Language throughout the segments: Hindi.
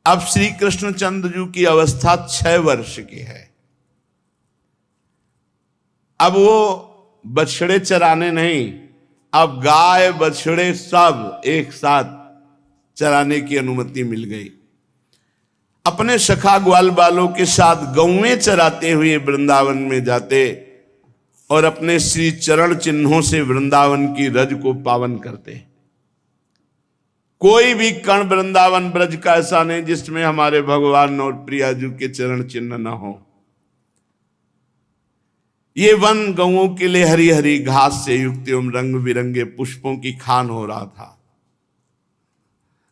अब श्री कृष्णचंद्र जी की अवस्था 6 वर्ष की है। अब वो बछड़े चराने नहीं, अब गाय बछड़े सब एक साथ चराने की अनुमति मिल गई। अपने सखा ग्वाल बालों के साथ गौएं चराते हुए वृंदावन में जाते और अपने श्री चरण चिन्हों से वृंदावन की रज को पावन करते। कोई भी कण वृंदावन ब्रज का ऐसा नहीं जिसमें हमारे भगवान और प्रियाजू के चरण चिन्ह न हो। ये वन गौओं के लिए हरी हरी घास से युक्त एवं रंग बिरंगे पुष्पों की खान हो रहा था।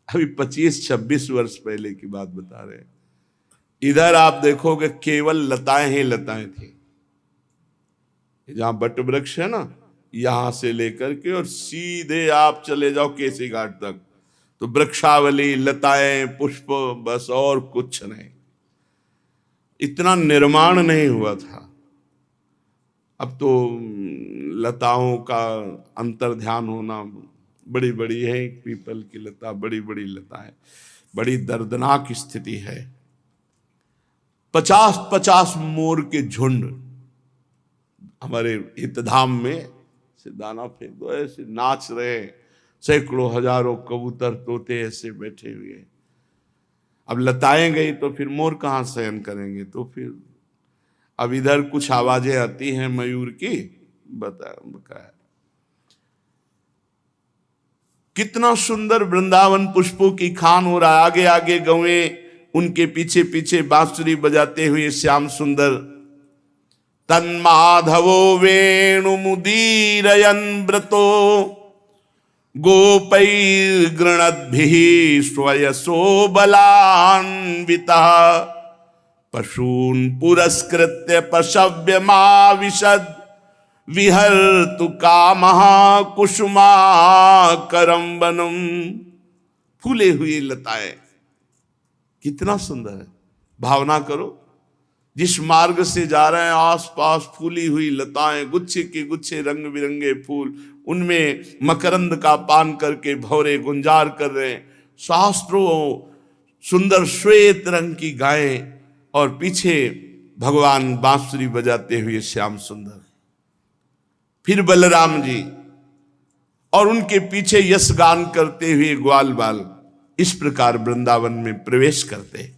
अभी 25-26 वर्ष पहले की बात बता रहे हैं। इधर आप देखोगे केवल लताएं ही लताएं थी। जहां बट वृक्ष है ना, यहां से लेकर के और सीधे आप चले जाओ केसी घाट तक, तो वृक्षावली, लताएं, पुष्प, बस और कुछ नहीं। इतना निर्माण नहीं हुआ था। अब तो लताओं का अंतर ध्यान होना बड़ी बड़ी है। पीपल की लता, बड़ी बड़ी लता है, बड़ी दर्दनाक स्थिति है। 50-50 मोर के झुंड हमारे हितधाम में से दाना फेंक दो, ऐसे नाच रहे, सैकड़ों हजारों कबूतर तोते ऐसे बैठे हुए। अब लताएं गई तो फिर मोर कहां शयन करेंगे? तो फिर अब इधर कुछ आवाजें आती हैं मयूर की, बता कितना सुंदर वृंदावन पुष्पों की खान हो रहा है। आगे आगे गौएं, उनके पीछे पीछे बांसुरी बजाते हुए श्याम सुंदर। तन्माधवो वेणु मुदीरयन् व्रतो गोपैर्गृणद्भिः स्वयसो बलान्वितः पशून् पुरस्कृत्य पशव्यमाविशद् विहर्तु कामः कुसुमाकरं वनम्। फूले हुई लताएं, कितना सुंदर है। भावना करो, जिस मार्ग से जा रहे हैं आसपास फूली हुई लताएं, गुच्छे के गुच्छे रंग बिरंगे फूल, उनमें मकरंद का पान करके भौरे गुंजार कर रहे हैं। सहस्त्रों सुंदर श्वेत रंग की गायें और पीछे भगवान बांसुरी बजाते हुए श्याम सुंदर। फिर बलराम जी और उनके पीछे यश गान करते हुए ग्वाल बाल इस प्रकार वृंदावन में प्रवेश करते।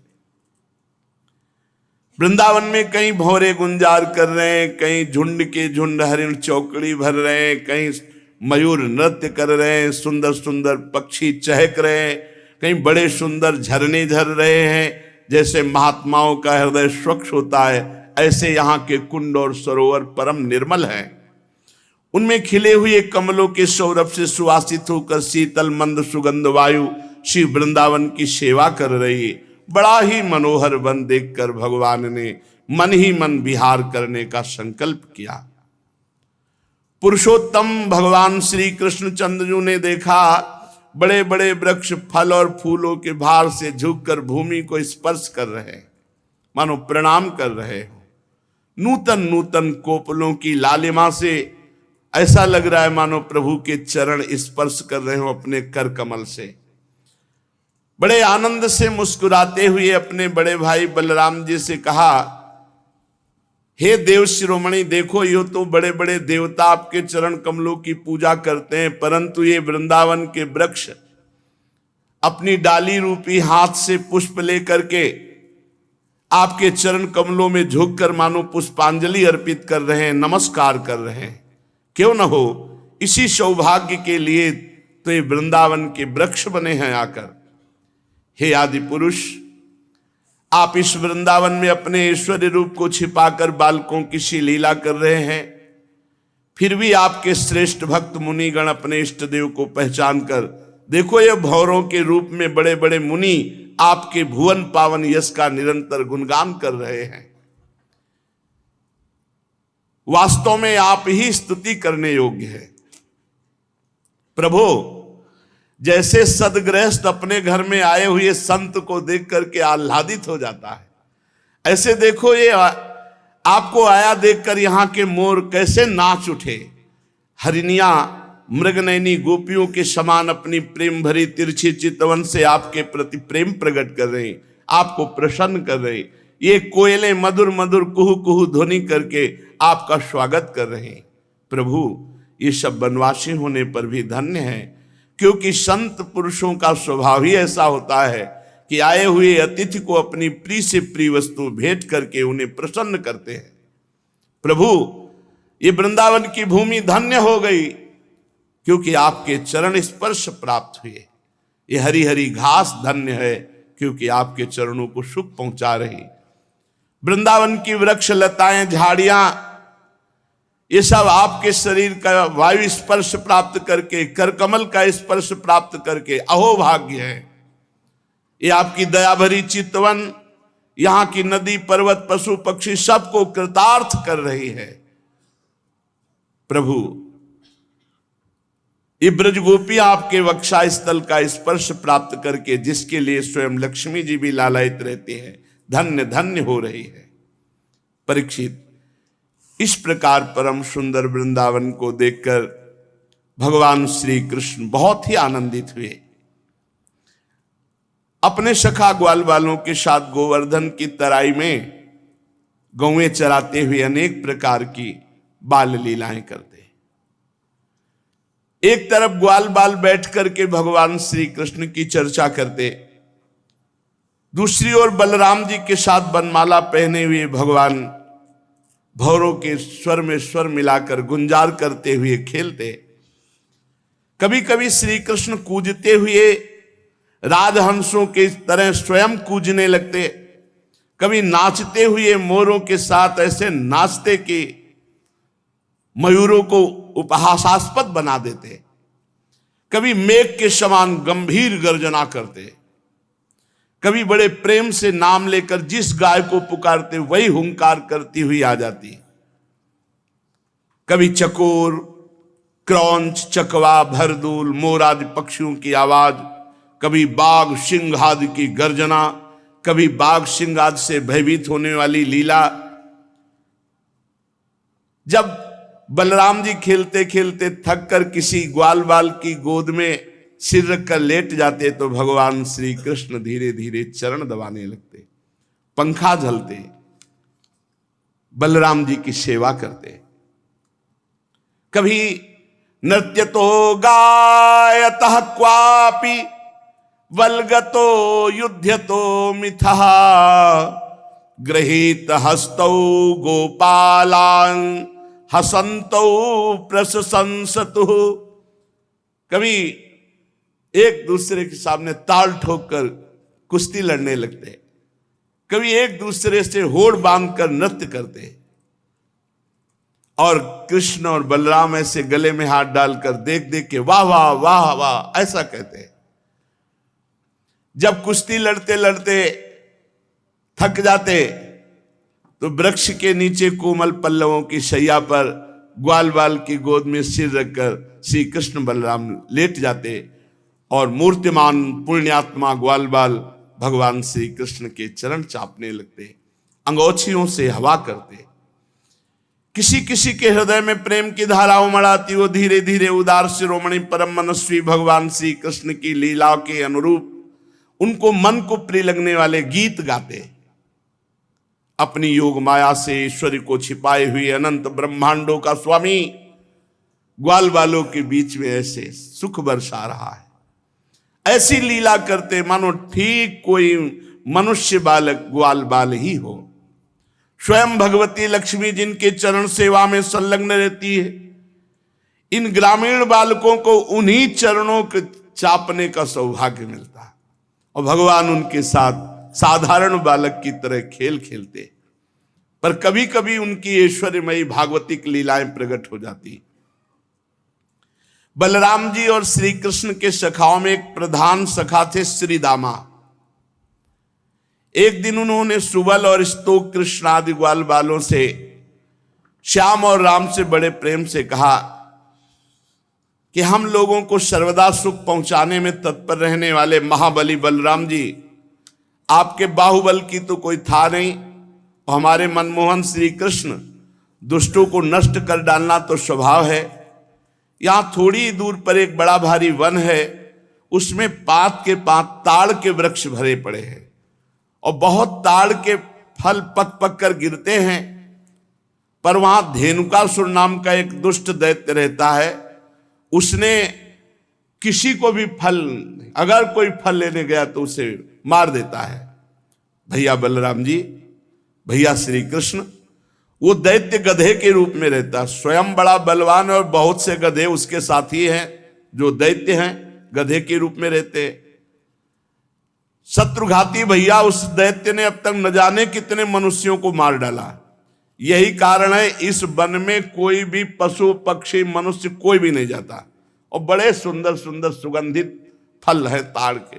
वृंदावन में कहीं भौरे गुंजार कर रहे हैं, कहीं झुंड के झुंड हरिण चौकड़ी भर रहे हैं, कहीं मयूर नृत्य कर रहे हैं, सुंदर सुंदर पक्षी चहक रहे हैं, कहीं बड़े सुंदर झरने झर रहे हैं। जैसे महात्माओं का हृदय स्वच्छ होता है, ऐसे यहाँ के कुंड और सरोवर परम निर्मल हैं। उनमें खिले हुए कमलों के सौरभ से सुवासित होकर शीतल मंद सुगंध वायु श्री वृंदावन की सेवा कर रही है। बड़ा ही मनोहर वन देखकर भगवान ने मन ही मन विहार करने का संकल्प किया। पुरुषोत्तम भगवान श्री कृष्णचंद्र जी ने देखा बड़े बड़े वृक्ष फल और फूलों के भार से झुककर भूमि को स्पर्श कर रहे, मानो प्रणाम कर रहे हो। नूतन नूतन कोपलों की लालिमा से ऐसा लग रहा है मानो प्रभु के चरण स्पर्श कर रहे हो अपने कर कमल से। बड़े आनंद से मुस्कुराते हुए अपने बड़े भाई बलराम जी से कहा, हे देव शिरोमणि, देखो ये तो बड़े बड़े देवता आपके चरण कमलों की पूजा करते हैं, परंतु ये वृंदावन के वृक्ष अपनी डाली रूपी हाथ से पुष्प लेकर के आपके चरण कमलों में झुककर मानो पुष्पांजलि अर्पित कर रहे हैं, नमस्कार कर रहे हैं। क्यों न हो इसी सौभाग्य के लिए तो ये वृंदावन के वृक्ष बने हैं आकर। हे आदि पुरुष, आप इस वृंदावन में अपने ऐश्वर्य रूप को छिपाकर बालकों की सी लीला कर रहे हैं, फिर भी आपके श्रेष्ठ भक्त मुनिगण अपने इष्ट देव को पहचान कर देखो, ये भौरों के रूप में बड़े बड़े मुनि आपके भुवन पावन यश का निरंतर गुणगान कर रहे हैं। वास्तव में आप ही स्तुति करने योग्य है। प्रभु, जैसे सदगृहस्थ अपने घर में आए हुए संत को देख करके आह्लादित हो जाता है, ऐसे देखो ये आपको आया देखकर यहाँ के मोर कैसे नाच उठे, हरिणियां मृगनयनी गोपियों के समान अपनी प्रेम भरी तिरछी चितवन से आपके प्रति प्रेम प्रकट कर रहे हैं, आपको प्रसन्न कर रहे हैं। ये कोयले मधुर मधुर कुहू कुहू ध्वनि करके आपका स्वागत कर रहे हैं। प्रभु, ये सब वनवासी होने पर भी धन्य है, क्योंकि संत पुरुषों का स्वभाव ही ऐसा होता है कि आए हुए अतिथि को अपनी प्रिय से प्रिय वस्तु भेंट करके उन्हें प्रसन्न करते हैं। प्रभु, ये वृंदावन की भूमि धन्य हो गई, क्योंकि आपके चरण स्पर्श प्राप्त हुए। ये हरी हरी घास धन्य है, क्योंकि आपके चरणों को सुख पहुंचा रही। वृंदावन की वृक्ष लताएं झाड़ियां, ये सब आपके शरीर का वायु स्पर्श प्राप्त करके, करकमल का स्पर्श प्राप्त करके अहोभाग्य है। ये आपकी दया भरी चितवन, यहां की नदी पर्वत पशु पक्षी सबको कृतार्थ कर रही है। प्रभु, ये ब्रजगोपी आपके वक्षा स्थल का स्पर्श प्राप्त करके, जिसके लिए स्वयं लक्ष्मी जी भी लालायित रहते हैं, धन्य धन्य हो रही है। परीक्षित, इस प्रकार परम सुंदर वृंदावन को देखकर भगवान श्री कृष्ण बहुत ही आनंदित हुए। अपने सखा ग्वाल वालों के साथ गोवर्धन की तराई में गौएं चराते हुए अनेक प्रकार की बाल लीलाएं करते। एक तरफ ग्वाल बाल बैठ करके भगवान श्री कृष्ण की चर्चा करते, दूसरी ओर बलराम जी के साथ बनमाला पहने हुए भगवान भौरों के स्वर में स्वर मिलाकर गुंजार करते हुए खेलते। कभी कभी श्री कृष्ण कूजते हुए राजहंसों के तरह स्वयं कूजने लगते, कभी नाचते हुए मोरों के साथ ऐसे नाचते कि मयूरों को उपहासास्पद बना देते, कभी मेघ के समान गंभीर गर्जना करते, कभी बड़े प्रेम से नाम लेकर जिस गाय को पुकारते वही हुंकार करती हुई आ जाती। कभी चकोर, क्रौंच, चकवा, भरदूल, मोर आदि पक्षियों की आवाज, कभी बाघ सिंह आदि की गर्जना, कभी बाघ सिंह आदि से भयभीत होने वाली लीला। जब बलराम जी खेलते खेलते थक कर किसी ग्वाल बाल की गोद में सिर रखकर लेट जाते, तो भगवान श्री कृष्ण धीरे धीरे चरण दबाने लगते, पंखा झलते, बलराम जी की सेवा करते। कभी नृत्यतो गायतः क्वापि वल्गतो युध्यतो मिथः गृहीत हस्तौ गोपालान् हसंतो प्रशंसतु। कभी एक दूसरे के सामने ताल ठोककर कुश्ती लड़ने लगते, कभी एक दूसरे से होड़ बांधकर नृत्य करते, और कृष्ण और बलराम ऐसे गले में हाथ डालकर देख देख के वाह वाह वाह वाह ऐसा कहते। जब कुश्ती लड़ते लड़ते थक जाते, तो वृक्ष के नीचे कोमल पल्लवों की शैया पर ग्वाल बाल की गोद में सिर रखकर श्री कृष्ण बलराम लेट जाते, और मूर्तिमान पुण्यात्मा ग्वाल बाल भगवान श्री कृष्ण के चरण चापने लगते, अंगोछियों से हवा करते। किसी किसी के हृदय में प्रेम की धारा उमड़ आती, वो धीरे धीरे उदार शिरोमणि परम मनस्वी भगवान श्री कृष्ण की लीला के अनुरूप उनको मन को प्रिय लगने वाले गीत गाते। अपनी योग माया से ईश्वर को छिपाए हुए अनंत ब्रह्मांडों का स्वामी ग्वाल बालों के बीच में ऐसे सुख बरसा रहा है। ऐसी लीला करते मानो ठीक कोई मनुष्य बालक ग्वाल बाल ही हो। स्वयं भगवती लक्ष्मी जिनके चरण सेवा में संलग्न रहती है, इन ग्रामीण बालकों को उन्हीं चरणों के चापने का सौभाग्य मिलता है, और भगवान उनके साथ साधारण बालक की तरह खेल खेलते। पर कभी कभी उनकी ऐश्वर्यमयी भागवतिक लीलाएं प्रकट हो जाती। बलराम जी और श्री कृष्ण के सखाओं में एक प्रधान सखा थे श्री दामा। एक दिन उन्होंने सुबल और स्तोक कृष्ण आदि ग्वाल बालों से श्याम और राम से बड़े प्रेम से कहा कि हम लोगों को सर्वदा सुख पहुंचाने में तत्पर रहने वाले महाबली बलराम जी, आपके बाहुबल की तो कोई था नहीं, और हमारे मनमोहन श्री कृष्ण दुष्टों को नष्ट कर डालना तो स्वभाव है। यहां थोड़ी दूर पर एक बड़ा भारी वन है, उसमें पात के पात ताड़ के वृक्ष भरे पड़े हैं और बहुत ताड़ के फल पक पक कर गिरते हैं। पर वहां धेनुकासुर नाम का एक दुष्ट दैत्य रहता है, उसने किसी को भी फल, अगर कोई फल लेने गया तो उसे मार देता है। भैया बलराम जी, भैया श्री कृष्ण, वो दैत्य गधे के रूप में रहता, स्वयं बड़ा बलवान और बहुत से गधे उसके साथी हैं जो दैत्य हैं, गधे के रूप में रहते। शत्रुघाती भैया उस दैत्य ने अब तक न जाने कितने मनुष्यों को मार डाला। यही कारण है इस वन में कोई भी पशु पक्षी मनुष्य कोई भी नहीं जाता। और बड़े सुंदर सुंदर सुगंधित फल है ताड़ के,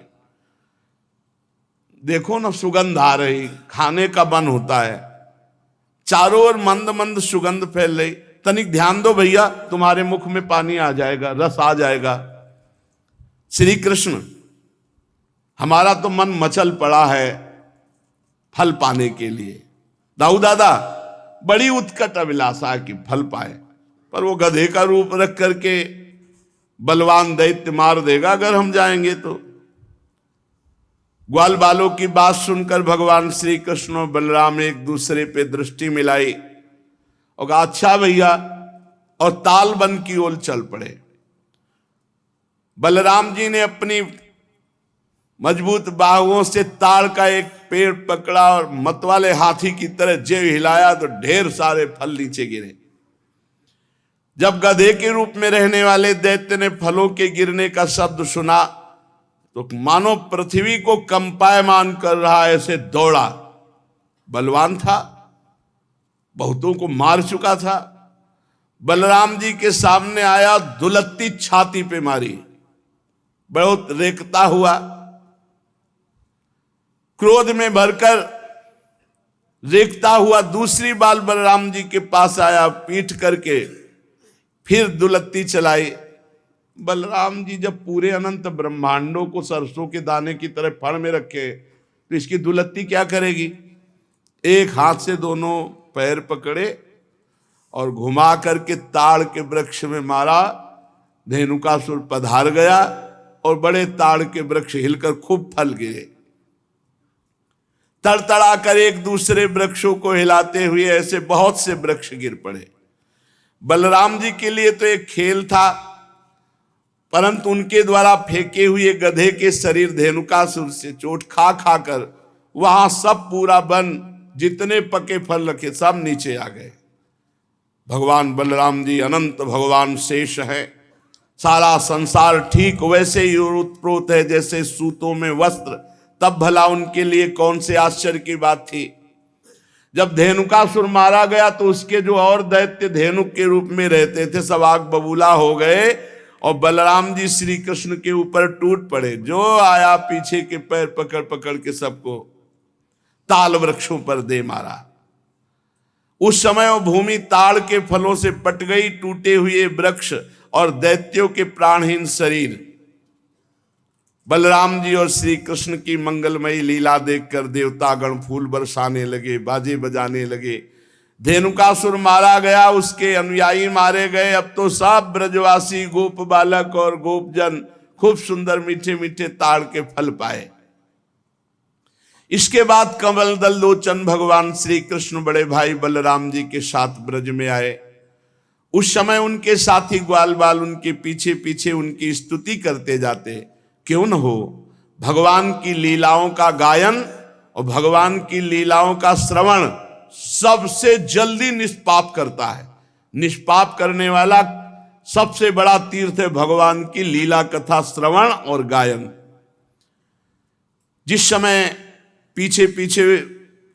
देखो ना सुगंध आ रही, खाने का मन होता है, चारों ओर मंद मंद सुगंध फैल रही। तनिक ध्यान दो भैया, तुम्हारे मुख में पानी आ जाएगा, रस आ जाएगा। श्री कृष्ण, हमारा तो मन मचल पड़ा है फल पाने के लिए। दाऊ दादा, बड़ी उत्कट अभिलाषा की फल पाए, पर वो गधे का रूप रख करके बलवान दैत्य मार देगा अगर हम जाएंगे तो। ग्वाल बालों की बात सुनकर भगवान श्री कृष्ण और बलराम एक दूसरे पे दृष्टि मिलाई और कहा अच्छा भैया, और ताल वन की ओर चल पड़े। बलराम जी ने अपनी मजबूत बाहुओं से ताड़ का एक पेड़ पकड़ा और मतवाले हाथी की तरह जेब हिलाया तो ढेर सारे फल नीचे गिरे। जब गधे के रूप में रहने वाले दैत्य ने फलों के गिरने का शब्द सुना तो मानो पृथ्वी को कंपायमान कर रहा ऐसे दौड़ा। बलवान था, बहुतों को मार चुका था, बलराम जी के सामने आया, दुलत्ती छाती पे मारी, बहुत रेखता हुआ, क्रोध में भरकर रेखता हुआ दूसरी बार बलराम जी के पास आया, पीठ करके फिर दुलत्ती चलाई। बलराम जी जब पूरे अनंत ब्रह्मांडों को सरसों के दाने की तरह फड़ में रखे तो इसकी दुलत्ती क्या करेगी। एक हाथ से दोनों पैर पकड़े और घुमा करके ताड़ के वृक्ष में मारा। धेनुकासुर पधार गया और बड़े ताड़ के वृक्ष हिलकर खूब फल गिरे। तड़तड़ा कर एक दूसरे वृक्षों को हिलाते हुए ऐसे बहुत से वृक्ष गिर पड़े। बलराम जी के लिए तो एक खेल था, परंतु उनके द्वारा फेंके हुए गधे के शरीर धेनुकासुर से चोट खा खा कर वहां सब पूरा वन, जितने पके फल रखे सब नीचे आ गए। भगवान बलराम जी अनंत भगवान शेष है। सारा संसार ठीक वैसे ही उत्प्रोत है जैसे सूतों में वस्त्र, तब भला उनके लिए कौन से आश्चर्य की बात थी। जब धेनुकासुर मारा गया तो उसके जो और दैत्य धेनुक के रूप में रहते थे सब आग बबूला हो गए और बलराम जी श्री कृष्ण के ऊपर टूट पड़े। जो आया पीछे के पैर पकड़ पकड़ के सबको ताल वृक्षों पर दे मारा। उस समय वो भूमि ताड़ के फलों से पट गई, टूटे हुए वृक्ष और दैत्यों के प्राणहीन शरीर। बलराम जी और श्री कृष्ण की मंगलमयी लीला देखकर देवतागण फूल बरसाने लगे, बाजे बजाने लगे। धेनुकासुर मारा गया, उसके अनुयायी मारे गए। अब तो सब ब्रजवासी गोप बालक और गोपजन खूब सुंदर मीठे मीठे ताड़ के फल पाए। इसके बाद कमल दल लोचन भगवान श्री कृष्ण बड़े भाई बलराम जी के साथ ब्रज में आए। उस समय उनके साथी ग्वाल बाल उनके पीछे पीछे उनकी स्तुति करते जाते। क्यों न हो, भगवान की लीलाओं का गायन और भगवान की लीलाओं का श्रवण सबसे जल्दी निष्पाप करता है। निष्पाप करने वाला सबसे बड़ा तीर्थ है भगवान की लीला कथा श्रवण और गायन। जिस समय पीछे पीछे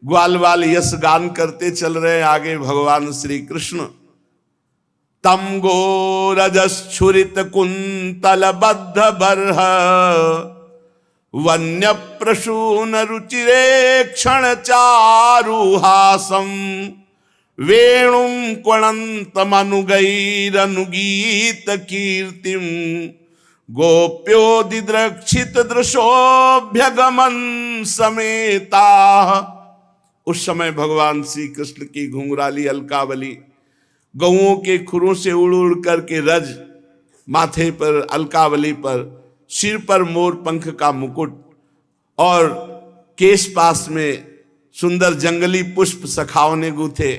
ग्वाल बाल यश गान करते चल रहे, आगे भगवान श्री कृष्ण तम गो रजस्छुरित कुंतल बद्ध बर्ह वन्य प्रसून रुचिरे क्षण चारुहासम वेणुं क्वणंतमनुगैरनुगीत कीर्तिम गोप्यो दिद्रक्षित दृशोभ्यगमन समेता। उस समय भगवान श्री कृष्ण की घुंघराली अलकावली गौओं के खुरों से उड़ उड़ करके रज माथे पर अलकावली पर, सिर पर मोर पंख का मुकुट और केश पास में सुंदर जंगली पुष्प सखाओं ने गूथे,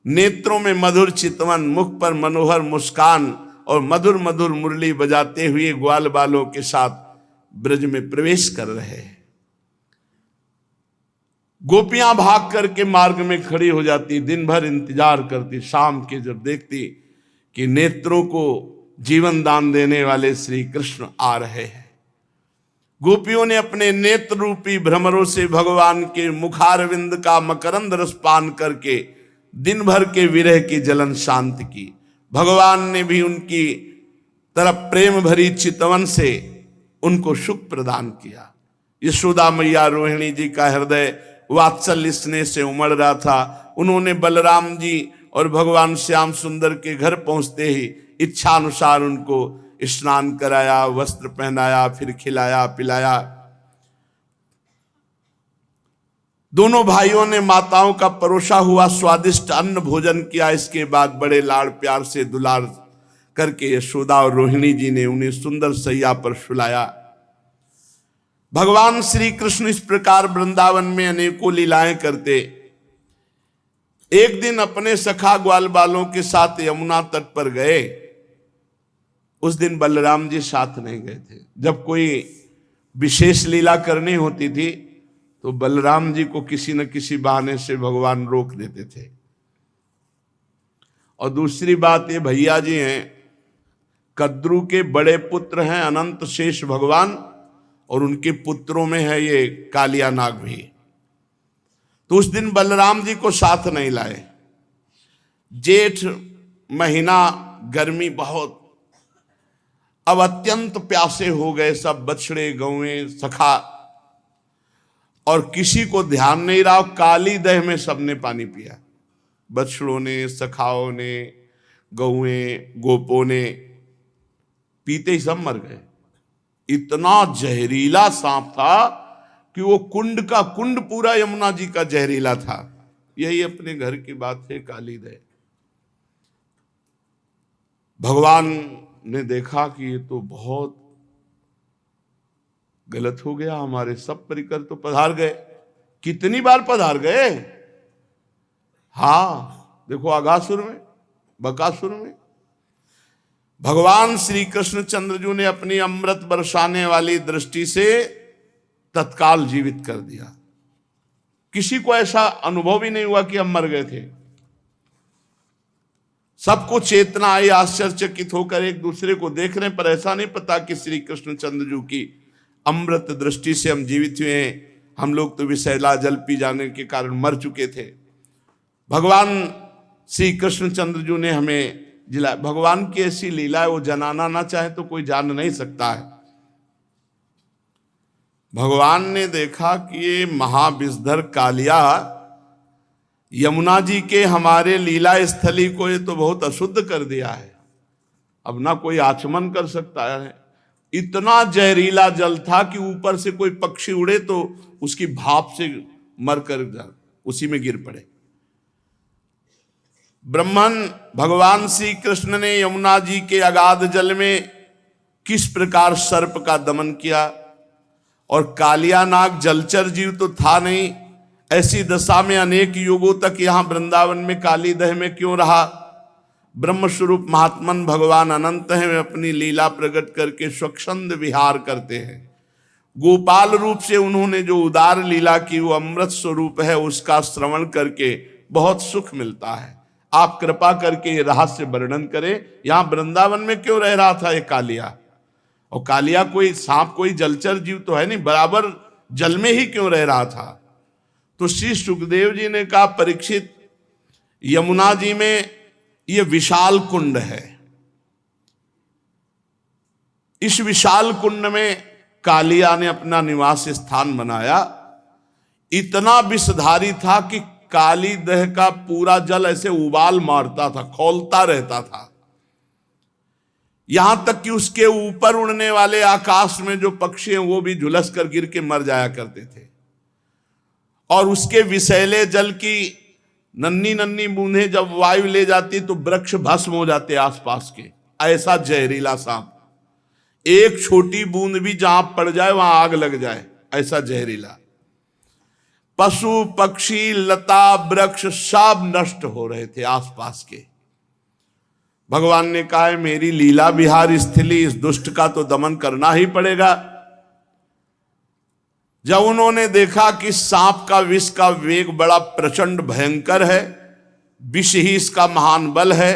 नेत्रों में मधुर चितवन, मुख पर मनोहर मुस्कान और मधुर मधुर मुरली बजाते हुए ग्वाल बालों के साथ ब्रज में प्रवेश कर रहे हैं। गोपियां भाग करके मार्ग में खड़ी हो जाती, दिन भर इंतजार करती, शाम के जब देखती कि नेत्रों को जीवन दान देने वाले श्री कृष्ण आ रहे हैं। गोपियों ने अपने नेत्र रूपी भ्रमरों से भगवान के मुखारविंद का मकरंद रस पान करके दिन भर के विरह की जलन शांत की। भगवान ने भी उनकी तरफ प्रेम भरी चितवन से उनको सुख प्रदान किया। यशोदा मैया रोहिणी जी का हृदय वात्सल्य स्नेह से उमड़ रहा था। उन्होंने बलराम जी और भगवान श्याम सुंदर के घर पहुंचते ही इच्छा अनुसार उनको स्नान कराया, वस्त्र पहनाया, फिर खिलाया पिलाया। दोनों भाइयों ने माताओं का परोसा हुआ स्वादिष्ट अन्न भोजन किया। इसके बाद बड़े लाड़ प्यार से दुलार करके यशोदा और रोहिणी जी ने उन्हें सुंदर सैया पर सुलाया। भगवान श्री कृष्ण इस प्रकार वृंदावन में अनेकों लीलाएं करते। एक दिन अपने सखा ग्वाल बालों के साथ यमुना तट पर गए। उस दिन बलराम जी साथ नहीं गए थे। जब कोई विशेष लीला करनी होती थी तो बलराम जी को किसी न किसी बहाने से भगवान रोक देते थे। और दूसरी बात, ये भैया जी हैं, कद्रू के बड़े पुत्र हैं अनंत शेष भगवान, और उनके पुत्रों में है ये कालिया नाग भी। तो उस दिन बलराम जी को साथ नहीं लाए। जेठ महीना, गर्मी बहुत, अब अत्यंत प्यासे हो गए सब बछड़े गौएं सखा, और किसी को ध्यान नहीं रहा। काली दह में सबने पानी पिया, बछड़ों ने, सखाओं ने, गौएं गोपों ने, पीते ही सब मर गए। इतना जहरीला सांप था कि वो कुंड का कुंड पूरा यमुना जी का जहरीला था। यही अपने घर की बात है, काली दह। भगवान ने देखा कि ये तो बहुत गलत हो गया, हमारे सब परिकर तो पधार गए। कितनी बार पधार गए। हाँ, देखो आगासुर में, बकासुर में भगवान श्री कृष्ण चंद्रजू ने अपनी अमृत बरसाने वाली दृष्टि से तत्काल जीवित कर दिया। किसी को ऐसा अनुभव ही नहीं हुआ कि हम मर गए थे। सबको चेतना आई, आश्चर्यचकित होकर एक दूसरे को देख रहे हैं, पर ऐसा नहीं पता कि श्री कृष्ण चंद्रजू की अमृत दृष्टि से हम जीवित हुए हैं। हम लोग तो विषैला जल पी जाने के कारण मर चुके थे। भगवान श्री कृष्ण चंद्रजू ने हमें जिला। भगवान की ऐसी लीला है, वो जनाना ना चाहे तो कोई जान नहीं सकता है। भगवान ने देखा कि ये महाविषधर कालिया यमुना जी के हमारे लीला स्थली को ये तो बहुत अशुद्ध कर दिया है। अब ना कोई आचमन कर सकता है। इतना जहरीला जल था कि ऊपर से कोई पक्षी उड़े तो उसकी भाप से मरकर उसी में गिर पड़े। ब्रह्मन भगवान श्री कृष्ण ने यमुना जी के अगाध जल में किस प्रकार सर्प का दमन किया, और कालिया नाग जलचर जीव तो था नहीं, ऐसी दशा में अनेक युगों तक यहां वृंदावन में काली दह में क्यों रहा। ब्रह्म स्वरूप महात्मन भगवान अनंत हैं, वे अपनी लीला प्रकट करके स्वच्छंद विहार करते हैं। गोपाल रूप से उन्होंने जो उदार लीला की वो अमृत स्वरूप है, उसका श्रवण करके बहुत सुख मिलता है। आप कृपा करके ये रहस्य वर्णन करें, यहां वृंदावन में क्यों रह रहा था ये कालिया। और कालिया कोई सांप, कोई जलचर जीव तो है नहीं, बराबर जल में ही क्यों रह रहा था। तो श्री सुखदेव जी ने कहा, परीक्षित, यमुना जी में ये विशाल कुंड है। इस विशाल कुंड में कालिया ने अपना निवास स्थान बनाया। इतना विषधारी था कि काली दह का पूरा जल ऐसे उबाल मारता था, खौलता रहता था। यहां तक कि उसके ऊपर उड़ने वाले आकाश में जो पक्षी हैं वो भी झुलस कर गिर के मर जाया करते थे। और उसके विषैले जल की नन्ही नन्ही बूंदें जब वायु ले जाती तो वृक्ष भस्म हो जाते आसपास के। ऐसा जहरीला सांप, एक छोटी बूंद भी जहां पड़ जाए वहां आग लग जाए, ऐसा जहरीला। पशु पक्षी लता वृक्ष सब नष्ट हो रहे थे आसपास के। भगवान ने कहा है मेरी लीला विहार स्थली, इस दुष्ट का तो दमन करना ही पड़ेगा। जब उन्होंने देखा कि सांप का विष का वेग बड़ा प्रचंड भयंकर है, विष ही इसका महान बल है,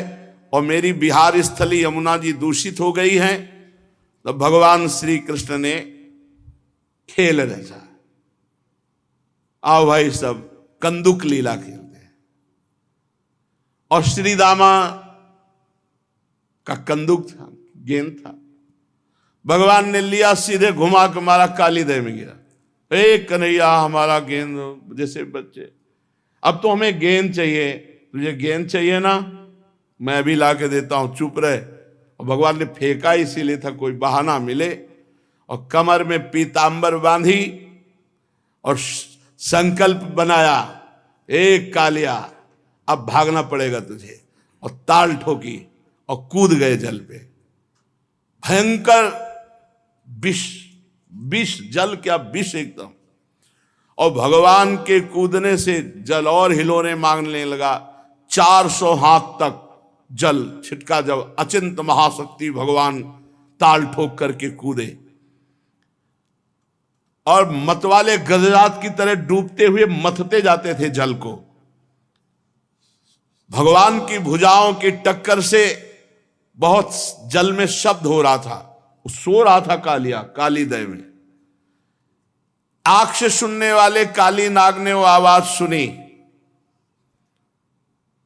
और मेरी बिहार स्थली यमुना जी दूषित हो गई हैं, तो भगवान श्री कृष्ण ने खेल रचा। आओ भाई सब कंदुक लीला खेलते हैं। और श्री दामा का कंदुक था, गेंद था, भगवान ने लिया सीधे घुमा के मारा, काली दह में गिरा। एक कन्हैया हमारा गेंद, जैसे बच्चे अब तो हमें गेंद चाहिए, तुझे गेंद चाहिए ना, मैं अभी ला के देता हूं, चुप रहे। और भगवान ने फेंका इसीलिए था कोई बहाना मिले, और कमर में पीतांबर बांधी और संकल्प बनाया, एक कालिया अब भागना पड़ेगा तुझे, और ताल ठोकी और कूद गए जल पे। भयंकर विष, विष जल क्या विष एकदम। और भगवान के कूदने से जल और हिलोने मांगने लगा। 400 हाथ तक जल छिटका, जब अचिंत महाशक्ति भगवान ताल ठोक करके कूदे, और मतवाले गजरात की तरह डूबते हुए मथते जाते थे जल को। भगवान की भुजाओं की टक्कर से बहुत जल में शब्द हो रहा था, सो रहा था कालिया काली दय में। आंख से सुनने वाले काली नाग ने वो आवाज सुनी,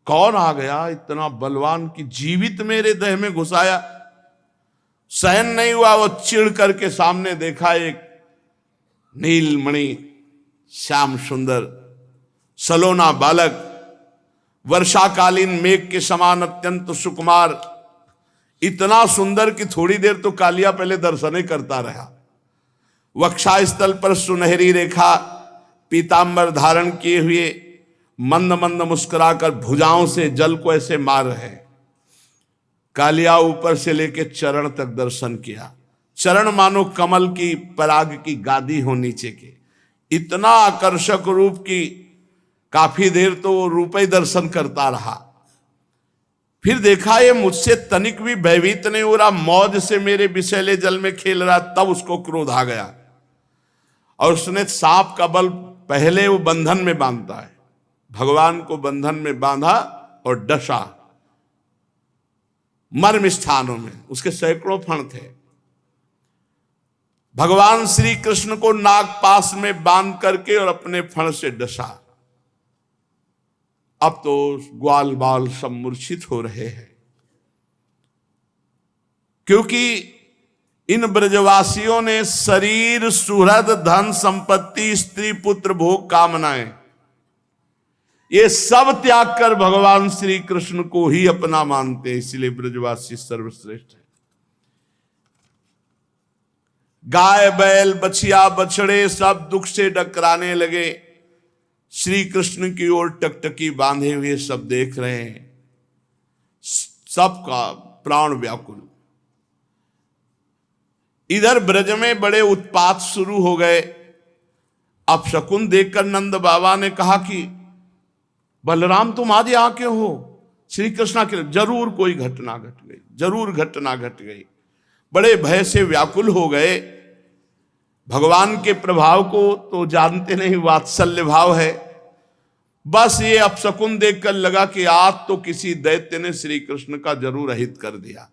कौन आ गया इतना बलवान की जीवित मेरे देह में घुसाया। सहन नहीं हुआ, वो चिढ़ करके सामने देखा एक नीलमणि श्याम सुंदर सलोना बालक, वर्षाकालीन मेघ के समान अत्यंत सुकुमार, इतना सुंदर कि थोड़ी देर तो कालिया पहले दर्शन ही करता रहा। वक्षास्थल पर सुनहरी रेखा, पीतांबर धारण किए हुए, मंद मंद मुस्कुराकर भुजाओं से जल को ऐसे मार रहे। कालिया ऊपर से लेके चरण तक दर्शन किया। चरण मानो कमल की पराग की गादी हो नीचे के, इतना आकर्षक रूप की काफी देर तो वो रूप ही दर्शन करता रहा। फिर देखा ये मुझसे तनिक भी भयभीत नहीं हो रहा, मौज से मेरे विषैले जल में खेल रहा। तब उसको क्रोध आ गया और उसने सांप का बल पहले वो बंधन में बांधता है, भगवान को बंधन में बांधा और डसा मर्म स्थानों में। उसके सैकड़ों फण थे। भगवान श्री कृष्ण को नागपाश में बांध करके और अपने फण से डसा। अब तो ग्वाल बाल सब मूर्छित हो रहे हैं, क्योंकि इन ब्रजवासियों ने शरीर, सुहृद, धन संपत्ति, स्त्री पुत्र, भोग, कामनाएं, ये सब त्याग कर भगवान श्री कृष्ण को ही अपना मानते हैं। इसलिए ब्रजवासी सर्वश्रेष्ठ है। गाय बैल बछिया बछड़े सब दुख से डकराने लगे। श्री कृष्ण की ओर टकटकी बांधे हुए सब देख रहे हैं, सबका प्राण व्याकुल। इधर ब्रज में बड़े उत्पात शुरू हो गए। अब शकुन देखकर नंद बाबा ने कहा कि बलराम तुम आज यहाँ क्यों हो? श्री कृष्ण के जरूर कोई घटना घट गई, जरूर घटना घट गई। बड़े भय से व्याकुल हो गए। भगवान के प्रभाव को तो जानते नहीं, वात्सल्य भाव है। बस ये अपशकुन देखकर लगा कि आज तो किसी दैत्य ने श्री कृष्ण का जरूर अहित कर दिया।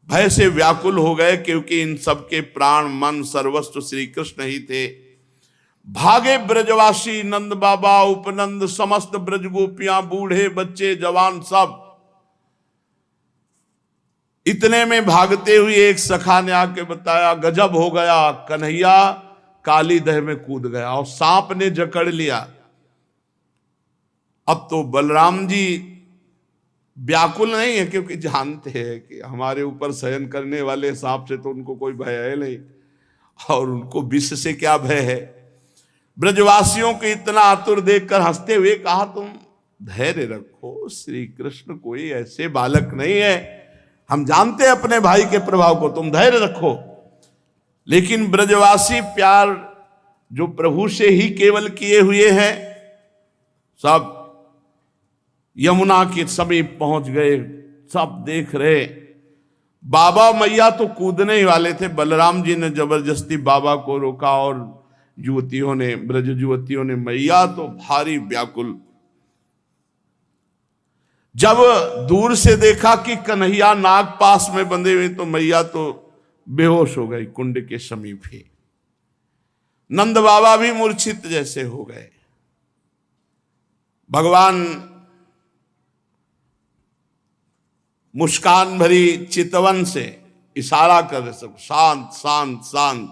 भय से व्याकुल हो गए, क्योंकि इन सबके प्राण मन सर्वस्व श्री कृष्ण ही थे। भागे ब्रजवासी, नंद बाबा, उपनंद, समस्त ब्रज गोपियां, बूढ़े बच्चे जवान सब। इतने में भागते हुए एक सखा ने आके बताया, गजब हो गया, कन्हैया काली दह में कूद गया और सांप ने जकड़ लिया। अब तो बलराम जी व्याकुल नहीं है, क्योंकि जानते हैं कि हमारे ऊपर शयन करने वाले सांप से तो उनको कोई भय है नहीं, और उनको विष से क्या भय है। ब्रजवासियों को इतना आतुर देखकर हंसते हुए कहा, तुम धैर्य रखो, श्री कृष्ण कोई ऐसे बालक नहीं है, हम जानते हैं अपने भाई के प्रभाव को, तुम धैर्य रखो। लेकिन ब्रजवासी प्यार जो प्रभु से ही केवल किए हुए हैं, सब यमुना के समीप पहुंच गए, सब देख रहे। बाबा मैया तो कूदने ही वाले थे, बलराम जी ने जबरदस्ती बाबा को रोका और युवतियों ने, ब्रज युवतियों ने, मैया तो भारी व्याकुल। जब दूर से देखा कि कन्हैया नाग पास में बंधे हुए, तो मैया तो बेहोश हो गई कुंड के समीप ही। नंद बाबा भी मूर्छित जैसे हो गए। भगवान मुस्कान भरी चितवन से इशारा कर रहे, सब शांत शांत शांत।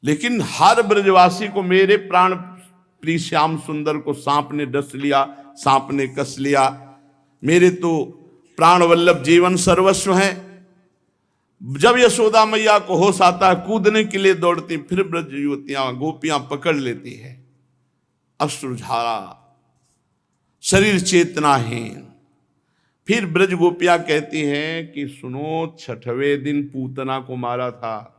लेकिन हर ब्रजवासी को, मेरे प्राण प्रिय श्याम सुंदर को सांप ने डस लिया, सांप ने कस लिया, मेरे तो प्राण वल्लभ जीवन सर्वस्व है। जब यशोदा मैया को होश आता है, कूदने के लिए दौड़ती, फिर ब्रज युवतियां गोपियां पकड़ लेती है, अश्रुधारा, शरीर चेतनाहीन। फिर ब्रज गोपियां कहती हैं कि सुनो, छठवें दिन पूतना को मारा था,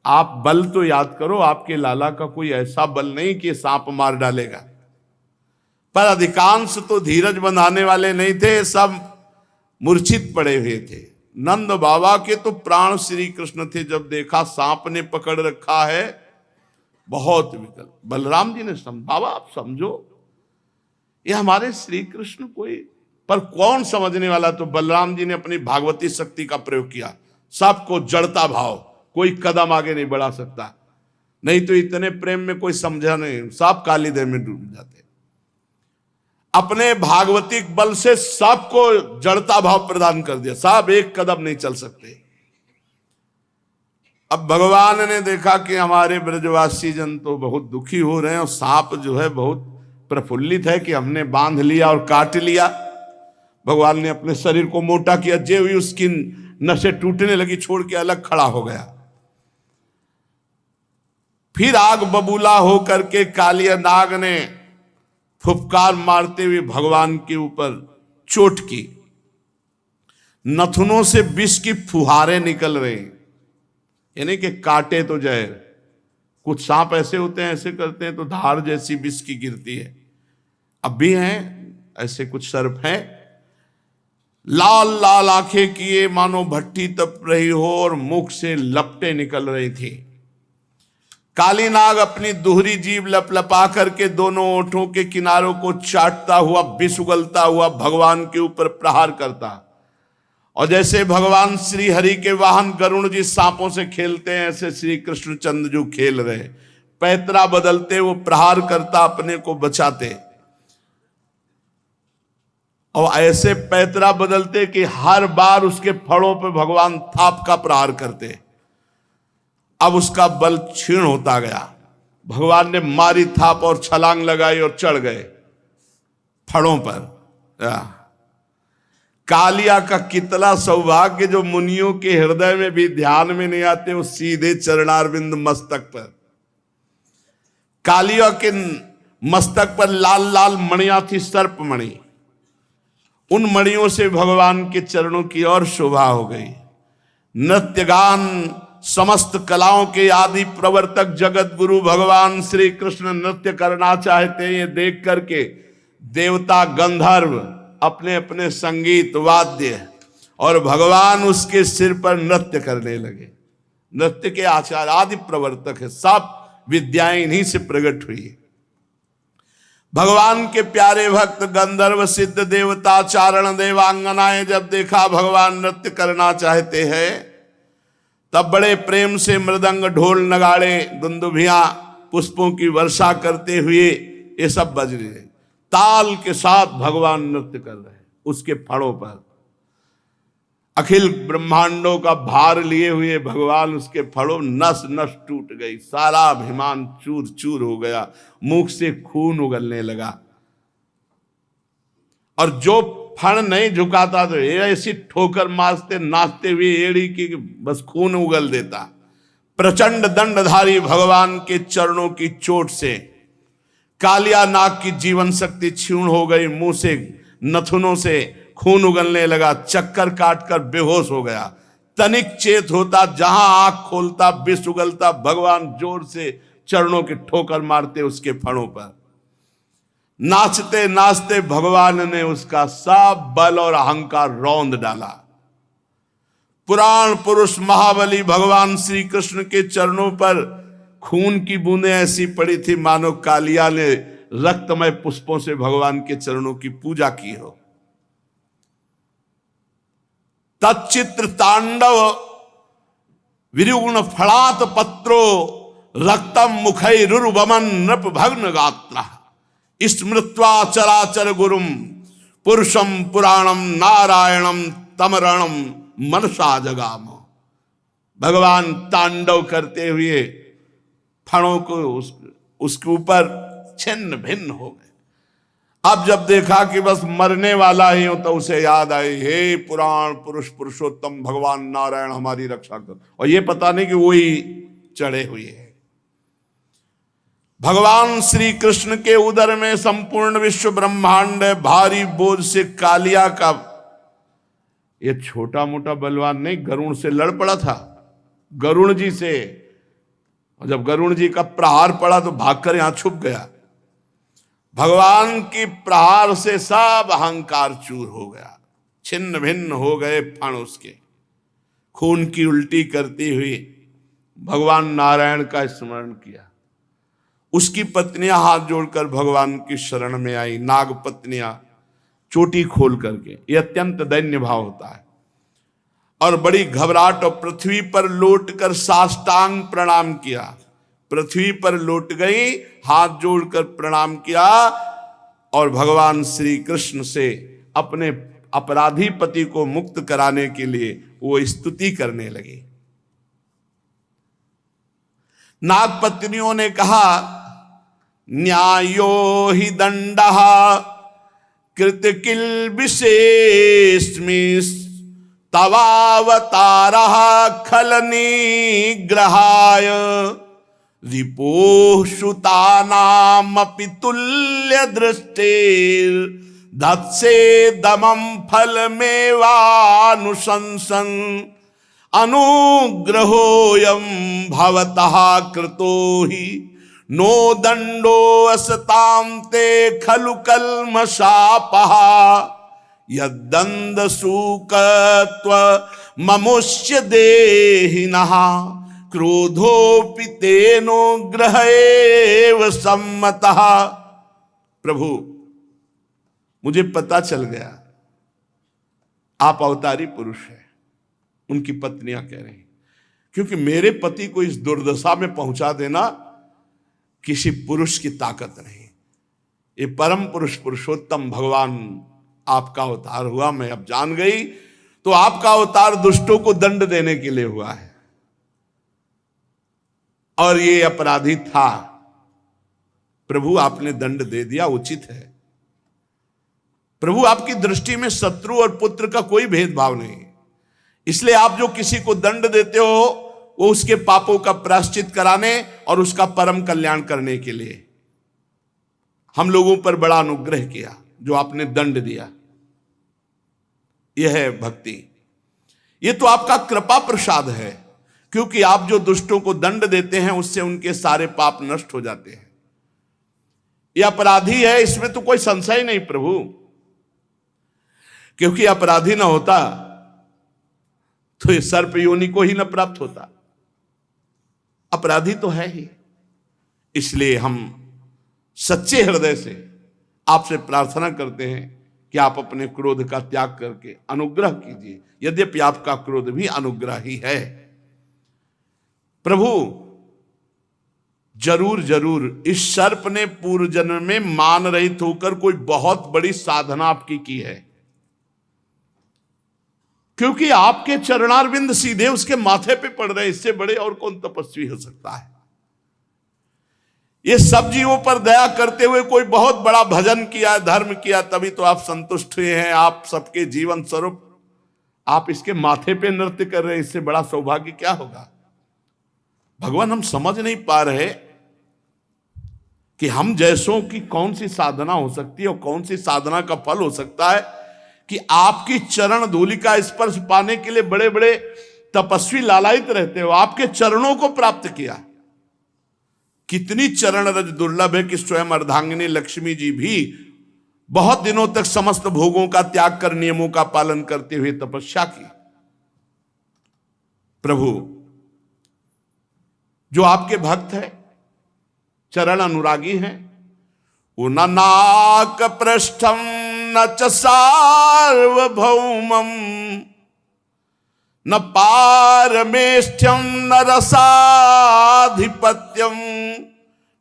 आप बल तो याद करो, आपके लाला का कोई ऐसा बल नहीं कि सांप मार डालेगा। पर अधिकांश तो धीरज बंधाने वाले नहीं थे, सब मूर्छित पड़े हुए थे। नंद बाबा के तो प्राण श्री कृष्ण थे, जब देखा सांप ने पकड़ रखा है, बहुत विकल्प। बलराम जी ने बाबा आप समझो, ये हमारे श्री कृष्ण कोई, पर कौन समझने वाला। तो बलराम जी ने अपनी भागवती शक्ति का प्रयोग किया, सबको जड़ता भाव, कोई कदम आगे नहीं बढ़ा सकता। नहीं तो इतने प्रेम में कोई समझा नहीं, सब काली देह में डूब जाते। अपने भागवतिक बल से सबको जड़ता भाव प्रदान कर दिया, सब एक कदम नहीं चल सकते। अब भगवान ने देखा कि हमारे ब्रजवासी जन तो बहुत दुखी हो रहे हैं, और सांप जो है बहुत प्रफुल्लित है कि हमने बांध लिया और काट लिया। भगवान ने अपने शरीर को मोटा किया, जे हुई उसकी नसें टूटने लगी, छोड़ के अलग खड़ा हो गया। फिर आग बबूला हो करके कालिया नाग ने फुफकार मारते हुए भगवान के ऊपर चोट की। नथुनों से विष की फुहारें निकल रहे, यानी कि काटे तो जहर। कुछ सांप ऐसे होते हैं, ऐसे करते हैं तो धार जैसी विष की गिरती है। अब भी हैं ऐसे कुछ सर्प हैं, लाल लाल आंखें किए मानो भट्टी तप रही हो, और मुख से लपटें निकल रही थी। काली नाग अपनी दोहरी जीभ लपलपा करके दोनों ओंठों के किनारों को चाटता हुआ, विष उगलता हुआ भगवान के ऊपर प्रहार करता। और जैसे भगवान श्री हरि के वाहन गरुण जी सांपों से खेलते हैं, ऐसे श्री कृष्ण चंद्र जो खेल रहे, पैतरा बदलते वो प्रहार करता, अपने को बचाते। और ऐसे पैतरा बदलते कि हर बार उसके फड़ों पर भगवान थाप का प्रहार करते। अब उसका बल क्षीण होता गया। भगवान ने मारी थाप और छलांग लगाई और चढ़ गए फड़ों पर। कालिया का कितना सौभाग्य, जो मुनियों के हृदय में भी ध्यान में नहीं आते, वो सीधे चरणारविंद मस्तक पर। कालिया के मस्तक पर लाल लाल मणियां थी, सर्प मणि। उन मणियों से भगवान के चरणों की और शोभा हो गई। नृत्य गान समस्त कलाओं के आदि प्रवर्तक जगत गुरु भगवान श्री कृष्ण नृत्य करना चाहते हैं। ये देख करके देवता गंधर्व अपने अपने संगीत वाद्य, और भगवान उसके सिर पर नृत्य करने लगे। नृत्य के आचार्य आदि प्रवर्तक है, सब विद्याएं इन्हीं से प्रकट हुई। भगवान के प्यारे भक्त गंधर्व सिद्ध देवता चारण देवांगनाएं जब देखा भगवान नृत्य करना चाहते हैं, तब बड़े प्रेम से मृदंग ढोल नगाड़े दुंदुभियां पुष्पों की वर्षा करते हुए ये सब बज रहे, ताल के साथ भगवान नृत्य कर रहे हैं उसके फड़ों पर। अखिल ब्रह्मांडों का भार लिए हुए भगवान उसके फड़ों, नस नस टूट गई, सारा अभिमान चूर चूर हो गया, मुख से खून उगलने लगा। और जो फण नहीं झुकाता तो ऐसी ठोकर मारते नाचते हुए एड़ी की बस खून उगल देता। प्रचंड दंडधारी भगवान के चरणों की चोट से कालिया नाग की जीवन शक्ति क्षीण हो गई, मुंह से नथुनों से खून उगलने लगा, चक्कर काटकर बेहोश हो गया। तनिक चेत होता, जहां आंख खोलता विष उगलता, भगवान जोर से चरणों की ठोकर मारते उसके फणों पर। नाचते नाचते भगवान ने उसका सब बल और अहंकार रौंद डाला। पुराण पुरुष महाबली भगवान श्री कृष्ण के चरणों पर खून की बूंदें ऐसी पड़ी थी मानो कालिया ने रक्तमय पुष्पों से भगवान के चरणों की पूजा की हो। तच्चित्र तांडव विरुगुण फलात पत्रो रक्तम मुखैरुर्वमन नृप भग्न गात्र स्मृत्वा चराचर गुरुम पुरुषम पुराणम नारायणम तमरणम मनसा जगाम। भगवान तांडव करते हुए फणों को उसके ऊपर छिन्न भिन्न हो गए। अब जब देखा कि बस मरने वाला ही हो तो उसे याद आई, हे पुराण पुरुष पुरुषोत्तम भगवान नारायण हमारी रक्षा कर। और ये पता नहीं कि वही चढ़े हुए हैं। भगवान श्री कृष्ण के उदर में संपूर्ण विश्व ब्रह्मांड भारी बोझ से कालिया का ये छोटा मोटा बलवान नहीं, गरुण से लड़ पड़ा था, गरुण जी से। और जब गरुण जी का प्रहार पड़ा तो भागकर यहां छुप गया। भगवान की प्रहार से सब अहंकार चूर हो गया, छिन्न भिन्न हो गए फण उसके। खून की उल्टी करती हुई भगवान नारायण का स्मरण किया। उसकी पत्नियां हाथ जोड़कर भगवान की शरण में आई, नाग पत्नियां चोटी खोल करके। यह अत्यंत दैन्य भाव होता है। और बड़ी घबराहट और पृथ्वी पर लौटकर साष्टांग प्रणाम किया। पृथ्वी पर लौट गई, हाथ जोड़कर प्रणाम किया और भगवान श्री कृष्ण से अपने अपराधी पति को मुक्त कराने के लिए वो स्तुति करने लगी। नाग पत्नियों ने कहा, न्यायो हि दंडः कृत किल विशेषमिस् तवावतारः खल निग्रहाय रिपोः सुतानामपि तुल्य दृष्टिर् धत्से दमं फलमेवानुशंसन अनुग्रहोऽयं भवतः कृतो हि नो दंडो असतां ते खलु कल्मषापः यद्दंड सूकत्व ममुष्य देहिनः क्रोधोपि तेनो ग्रहेव सम्मतः। प्रभु, मुझे पता चल गया आप अवतारी पुरुष हैं। उनकी पत्नियां कह रही, क्योंकि मेरे पति को इस दुर्दशा में पहुंचा देना किसी पुरुष की ताकत नहीं। ये परम पुरुष पुरुषोत्तम भगवान आपका अवतार हुआ। मैं अब जान गई, तो आपका अवतार दुष्टों को दंड देने के लिए हुआ है। और ये अपराधी था, प्रभु आपने दंड दे दिया, उचित है। प्रभु आपकी दृष्टि में शत्रु और पुत्र का कोई भेदभाव नहीं, इसलिए आप जो किसी को दंड देते हो वो उसके पापों का प्रायश्चित कराने और उसका परम कल्याण करने के लिए। हम लोगों पर बड़ा अनुग्रह किया जो आपने दंड दिया। यह है भक्ति। यह तो आपका कृपा प्रसाद है, क्योंकि आप जो दुष्टों को दंड देते हैं उससे उनके सारे पाप नष्ट हो जाते हैं। यह अपराधी है, इसमें तो कोई संशय नहीं प्रभु, क्योंकि अपराधी ना होता तो ये सर्प योनि को ही न प्राप्त होता। अपराधी तो है ही। इसलिए हम सच्चे हृदय से आपसे प्रार्थना करते हैं कि आप अपने क्रोध का त्याग करके अनुग्रह कीजिए। यद्यपि आपका क्रोध भी अनुग्रह ही है। प्रभु, जरूर जरूर इस सर्प ने पूर्व जन्म में मान रहित होकर कोई बहुत बड़ी साधना आपकी की है, क्योंकि आपके चरणारविंद सीधे उसके माथे पे पड़ रहे। इससे बड़े और कौन तपस्वी हो सकता है। ये सब जीवों पर दया करते हुए कोई बहुत बड़ा भजन किया, धर्म किया, तभी तो आप संतुष्ट हुए हैं। आप सबके जीवन स्वरूप आप इसके माथे पे नृत्य कर रहे हैं। इससे बड़ा सौभाग्य क्या होगा। भगवान, हम समझ नहीं पा रहे कि हम जैसों की कौन सी साधना हो सकती है और कौन सी साधना का फल हो सकता है कि आपकी चरण धूलि का स्पर्श पाने के लिए बड़े बड़े तपस्वी लालायित रहते हो, आपके चरणों को प्राप्त किया। कितनी चरण रज दुर्लभ है कि स्वयं अर्धांगिनी लक्ष्मी जी भी बहुत दिनों तक समस्त भोगों का त्याग कर नियमों का पालन करते हुए तपस्या की। प्रभु जो आपके भक्त है, चरण अनुरागी हैं, वो न नाक पृष्ठम न च सार्वभौमम न पारमेष्ठ्यम न रसाधिपत्यम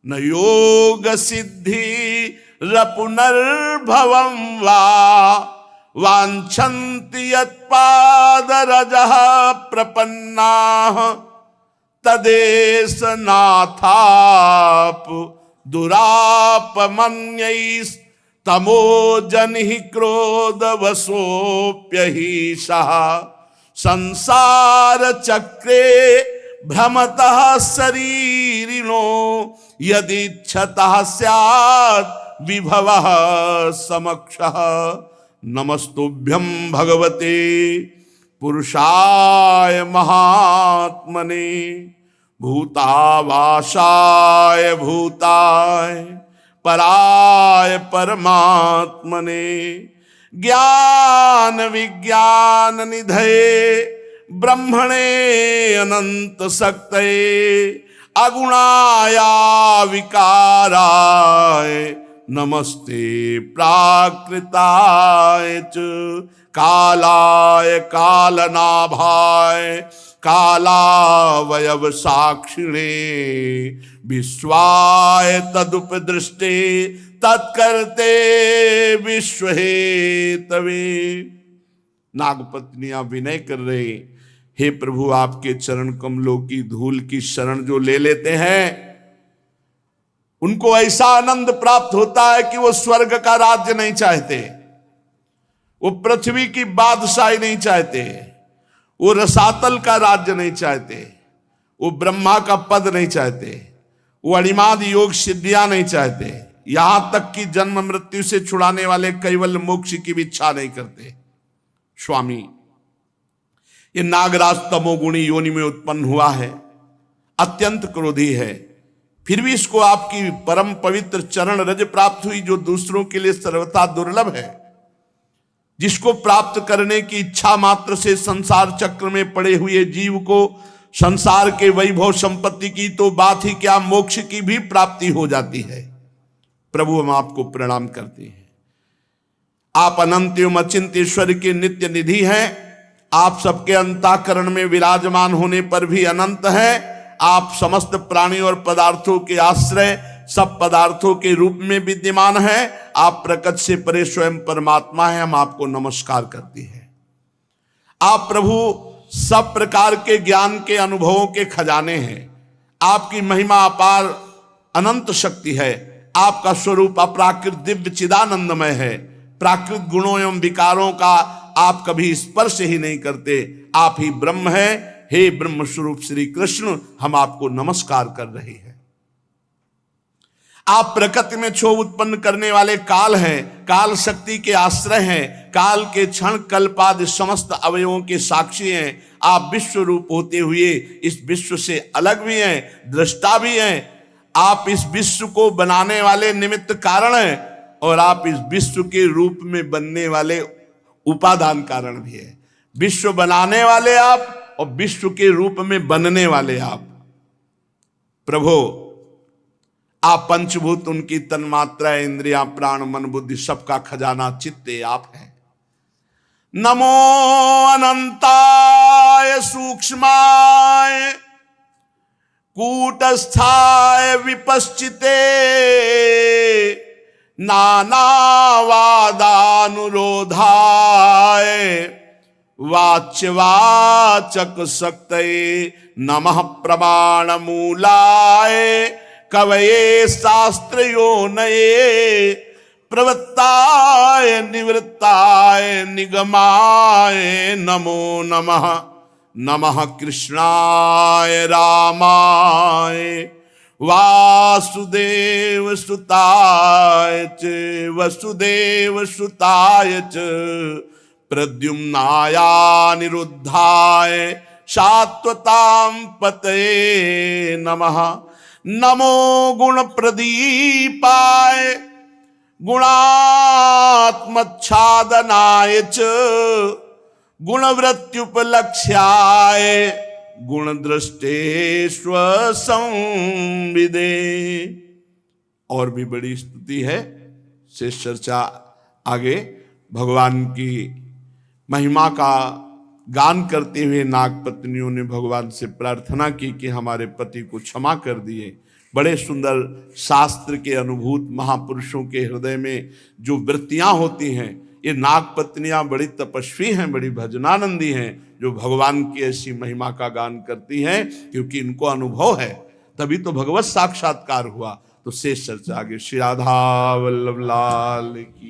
न योग सिद्धि रपुनर्भवम वा वांछन्ति यत्पादरजः प्रपन्नाः तदेश नाथाप दुरापमन्यैस्तमोजनिः क्रोधवशोऽप्यहीशः संसार चक्रे भ्रमतः शरीरिणो यदिच्छतः स्यात् विभवः समक्षः। नमस्तुभ्यं भगवते पुरुषाय महात्मने भूतावासाय भूताय पराय परमात्मने ज्ञान विज्ञान निधये ब्रह्मणे अनंत शक्तये अगुणाया विकाराय नमस्ते प्राकृताय च कालाय कालनाभाय कालावयव साक्षिणे विश्वाय तदुपदृष्टे तत्कर्ते विश्वहेतवे। नागपत्नियां विनय कर रहे, हे प्रभु आपके चरण कमलों की धूल की शरण जो ले लेते हैं उनको ऐसा आनंद प्राप्त होता है कि वो स्वर्ग का राज्य नहीं चाहते, वो पृथ्वी की बादशाही नहीं चाहते, वो रसातल का राज्य नहीं चाहते, वो ब्रह्मा का पद नहीं चाहते, वो अणिमाद योग सिद्धियां नहीं चाहते, यहां तक कि जन्म मृत्यु से छुड़ाने वाले कैवल्य मोक्ष की भी इच्छा नहीं करते। स्वामी, ये नागराज तमोगुणी योनि में उत्पन्न हुआ है, अत्यंत क्रोधी है, फिर भी इसको आपकी परम पवित्र चरण रज प्राप्त हुई जो दूसरों के लिए सर्वथा दुर्लभ है, जिसको प्राप्त करने की इच्छा मात्र से संसार चक्र में पड़े हुए जीव को संसार के वैभव संपत्ति की तो बात ही क्या, मोक्ष की भी प्राप्ति हो जाती है। प्रभु हम आपको प्रणाम करते हैं। आप अनंत एवं अचिंत्य ईश्वर के नित्य निधि हैं। आप सबके अंतःकरण में विराजमान होने पर भी अनंत हैं। आप समस्त प्राणी और पदार्थों के आश्रय, सब पदार्थों के रूप में विद्यमान हैं। आप प्रकट से परे स्वयं परमात्मा हैं। हम आपको नमस्कार करते हैं। आप प्रभु सब प्रकार के ज्ञान के अनुभवों के खजाने हैं। आपकी महिमा अपार अनंत शक्ति है। आपका स्वरूप अपराकृत दिव्य चिदानंदमय है। प्राकृत गुणों एवं विकारों का आप कभी स्पर्श ही नहीं करते। आप ही ब्रह्म हैं। हे ब्रह्म स्वरूप श्री कृष्ण, हम आपको नमस्कार कर रहे हैं। आप प्रकृति में क्षोभ उत्पन्न करने वाले काल हैं, काल शक्ति के आश्रय हैं, काल के क्षण कल्पादि समस्त अवयवों के साक्षी हैं। आप विश्व रूप होते हुए इस विश्व से अलग भी हैं, दृष्टा भी हैं। आप इस विश्व को बनाने वाले निमित्त कारण हैं और आप इस विश्व के रूप में बनने वाले उपादान कारण भी हैं। विश्व बनाने वाले आप और विश्व के रूप में बनने वाले आप। प्रभु, आप पंचभूत, उनकी तन्मात्रा, इंद्रियां, प्राण, मन, बुद्धि, सबका खजाना चित्ते आप हैं। नमो अनंताय सूक्ष्माय कूटस्थाय विपश्चिते नानावादानुरोधाय वाच्यवाचक शक्तये नमः प्रमाण मूलाय कवये शास्त्रयोनये प्रवृत्ताय निवृत्ताय निगमाय नमो नमः। नमः कृष्णाय रामाय वासुदेव सुताय च वसुदेव सुताय च प्रद्युम्नाया निरुद्धाय शाश्वतां पतये नमः। नमो गुण प्रदीपाय गुणात्मच्छादनाय च गुणवृत्त्युपलक्ष्याय गुणदृष्टेष्व संविदे। और भी बड़ी स्तुति है, शेष चर्चा आगे। भगवान की महिमा का गान करते हुए नाग पत्नियों ने भगवान से प्रार्थना की कि हमारे पति को क्षमा कर दिए। बड़े सुंदर शास्त्र के अनुभूत महापुरुषों के हृदय में जो वृत्तियां होती हैं, ये नाग पत्नियां बड़ी तपस्वी हैं, बड़ी भजनानंदी हैं, जो भगवान की ऐसी महिमा का गान करती हैं, क्योंकि इनको अनुभव है, तभी तो भगवत साक्षात्कार हुआ। तो शेष चर्चा आगे। श्री राधा वल्लभ लाल की।